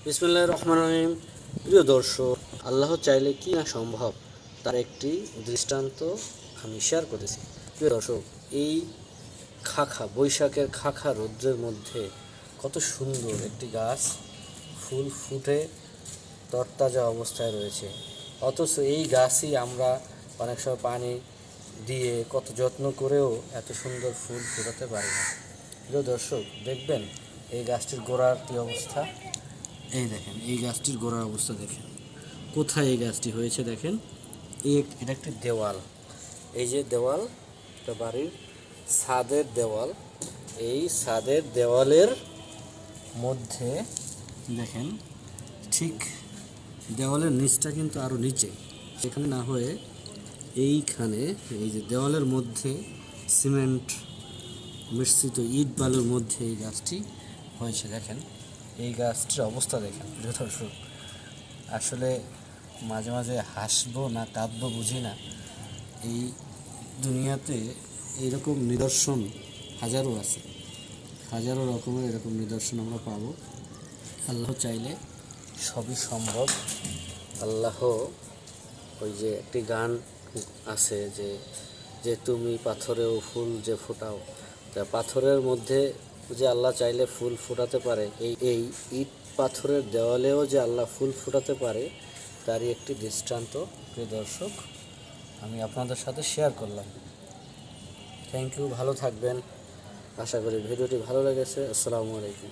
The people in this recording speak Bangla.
বিসমিল্লাহির রহমানির রহিম। প্রিয় দর্শক, আল্লাহ চাইলে কি না সম্ভব তার একটি দৃষ্টান্ত আমি শেয়ার করেছি। প্রিয় দর্শক, এই বৈশাখের খাখা রৌদ্রের মধ্যে কত সুন্দর একটি গাছ ফুল ফুটে তরতাজা অবস্থায় রয়েছে, অথচ এই গাছই আমরা অনেক সময় পানি দিয়ে কত যত্ন করেও এত সুন্দর ফুল ফোটাতে পারি না। প্রিয় দর্শক, দেখবেন এই গাছটির গোড়ার কী অবস্থা। এই দেখেন এই গাছটির গোড়ার অবস্থা দেখেন, কোথায় এই গাছটি হয়েছে দেখেন। এটা একটি দেওয়াল, এই যে দেওয়াল, একটা বাড়ির ছাদের দেওয়াল। এই ছাদের দেওয়ালের মধ্যে দেখেন, ঠিক দেওয়ালের নিচটা কিন্তু আরও নিচে, সেখানে না হয়ে এইখানে এই যে দেওয়ালের মধ্যে সিমেন্ট মিশ্রিত ইট বালুর মধ্যে এই গাছটি হয়েছে। দেখেন এই গাছটির অবস্থা দেখেন। প্রিয় দর্শক, আসলে মাঝে মাঝে হাসবো না কাঁদবো বুঝি না। এই দুনিয়াতে এইরকম নিদর্শন হাজারো আছে, হাজারো রকমের এরকম নিদর্শন আমরা পাবো। আল্লাহ চাইলে সবই সম্ভব। আল্লাহ, ওই যে একটি গান আছে যে যে তুমি পাথরেও ফুল যে ফোটাও, তা পাথরের মধ্যে যে আল্লাহ চাইলে ফুল ফোটাতে পারে, এই ইট পাথরের দেওয়ালেও যে আল্লাহ ফুল ফোটাতে পারে, তারই একটি দৃষ্টান্ত প্রিয় দর্শক আমি আপনাদের সাথে শেয়ার করলাম। থ্যাংক ইউ, ভালো থাকবেন। আশা করি ভিডিওটি ভালো লেগেছে। আসসালামু আলাইকুম।